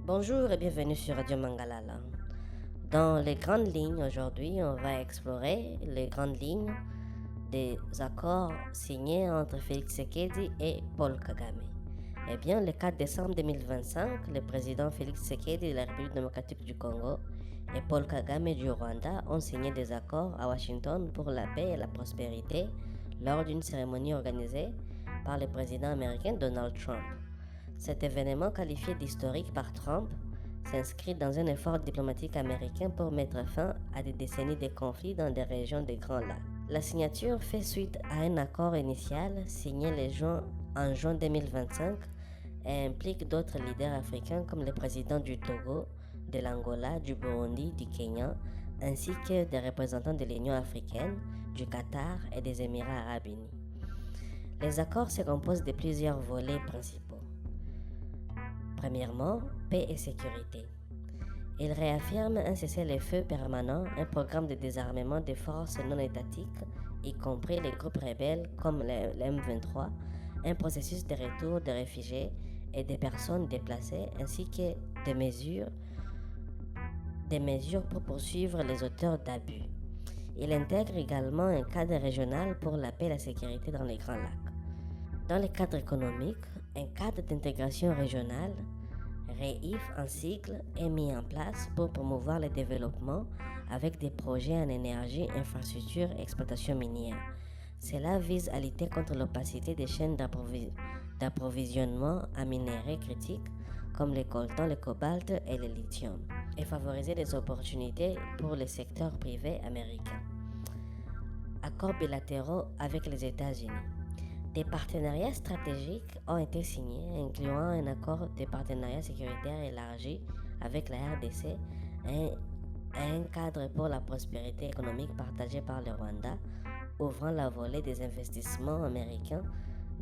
Bonjour et bienvenue sur Radio Mangalala. Dans les grandes lignes, aujourd'hui, on va explorer les grandes lignes des accords signés entre Félix Tshisekedi et Paul Kagame. Eh bien, le 4 décembre 2025, le président Félix Tshisekedi de la République démocratique du Congo et Paul Kagame du Rwanda ont signé des accords à Washington pour la paix et la prospérité lors d'une cérémonie organisée par le président américain Donald Trump. Cet événement, qualifié d'historique par Trump, s'inscrit dans un effort diplomatique américain pour mettre fin à des décennies de conflits dans des régions des Grands Lacs. La signature fait suite à un accord initial signé en juin 2025 et implique d'autres leaders africains comme le président du Togo, de l'Angola, du Burundi, du Kenya, ainsi que des représentants de l'Union africaine, du Qatar et des Émirats arabes unis. Les accords se composent de plusieurs volets principaux. Premièrement, paix et sécurité. Il réaffirme un cessez-le-feu permanent, un programme de désarmement des forces non étatiques, y compris les groupes rebelles comme le M23, un processus de retour des réfugiés et des personnes déplacées, ainsi que des mesures pour poursuivre les auteurs d'abus. Il intègre également un cadre régional pour la paix et la sécurité dans les Grands Lacs. Dans le cadre économique, un cadre d'intégration régionale, REIF en sigle, est mis en place pour promouvoir le développement avec des projets en énergie, infrastructure et exploitation minière. Cela vise à lutter contre l'opacité des chaînes d'approvisionnement en minéraux critiques comme le coltan, le cobalt et le lithium, et favoriser les opportunités pour le secteur privé américain. Accords bilatéraux avec les États-Unis. Des partenariats stratégiques ont été signés, incluant un accord de partenariat sécuritaire élargi avec la RDC et un cadre pour la prospérité économique partagé par le Rwanda, ouvrant la volée des investissements américains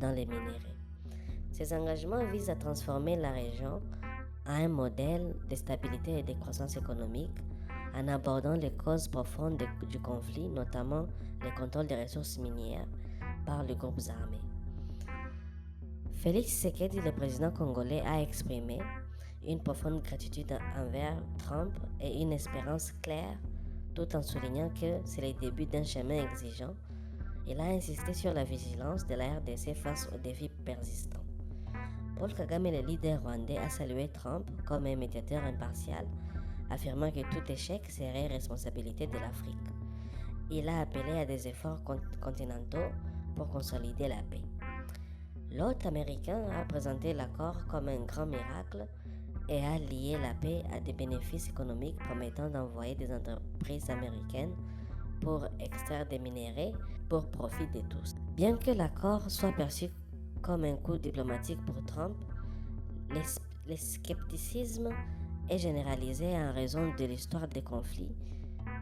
dans les minéraux. Ces engagements visent à transformer la région en un modèle de stabilité et de croissance économique en abordant les causes profondes du conflit, notamment le contrôle des ressources minières par les groupes armés. Félix Tshisekedi, le président congolais, a exprimé une profonde gratitude envers Trump et une espérance claire, tout en soulignant que c'est le début d'un chemin exigeant. Il a insisté sur la vigilance de la RDC face aux défis persistants. Paul Kagame, le leader rwandais, a salué Trump comme un médiateur impartial, affirmant que tout échec serait responsabilité de l'Afrique. Il a appelé à des efforts continentaux pour consolider la paix. L'hôte américain a présenté l'accord comme un grand miracle et a lié la paix à des bénéfices économiques promettant d'envoyer des entreprises américaines pour extraire des minéraux pour profit de tous. Bien que l'accord soit perçu comme un coup diplomatique pour Trump, le scepticisme est généralisé en raison de l'histoire des conflits,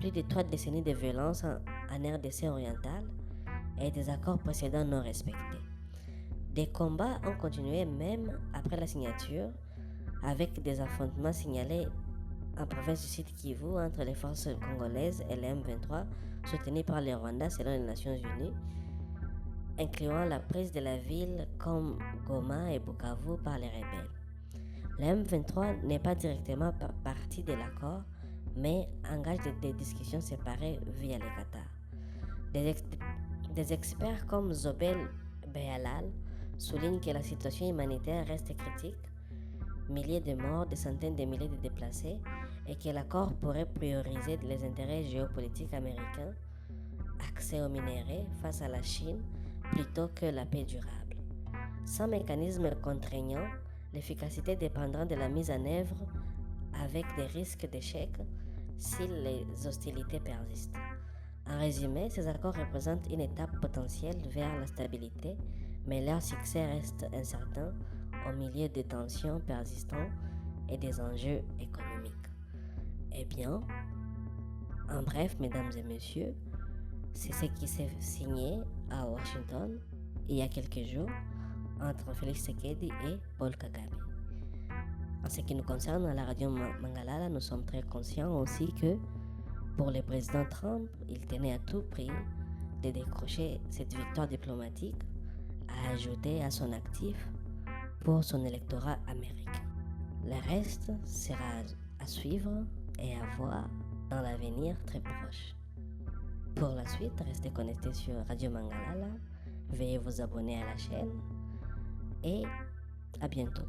plus de 3 décennies de violence en RDC orientale et des accords précédents non respectés. Des combats ont continué même après la signature, avec des affrontements signalés en province du Sud Kivu entre les forces congolaises et les M23 soutenues par le Rwanda selon les Nations Unies, incluant la prise de la ville comme Goma et Bukavu par les rebelles. Le M23 n'est pas directement partie de l'accord, mais engage des discussions séparées via le Qatar. Des experts comme Zobel Behalal soulignent que la situation humanitaire reste critique, milliers de morts, des centaines de milliers de déplacés, et que l'accord pourrait prioriser les intérêts géopolitiques américains, accès aux minéraux face à la Chine, plutôt que la paix durable. Sans mécanisme contraignant, l'efficacité dépendra de la mise en œuvre avec des risques d'échec si les hostilités persistent. En résumé, ces accords représentent une étape potentielle vers la stabilité, mais leur succès reste incertain au milieu des tensions persistantes et des enjeux économiques. Eh bien, en bref, mesdames et messieurs, c'est ce qui s'est signé à Washington il y a quelques jours entre Félix Tshisekedi et Paul Kagame. En ce qui nous concerne à la radio Mangalala, nous sommes très conscients aussi que pour le président Trump, il tenait à tout prix de décrocher cette victoire diplomatique à ajouter à son actif pour son électorat américain. Le reste sera à suivre et à voir dans l'avenir très proche. Pour la suite, restez connectés sur Radio Mangalala, veuillez vous abonner à la chaîne et à bientôt.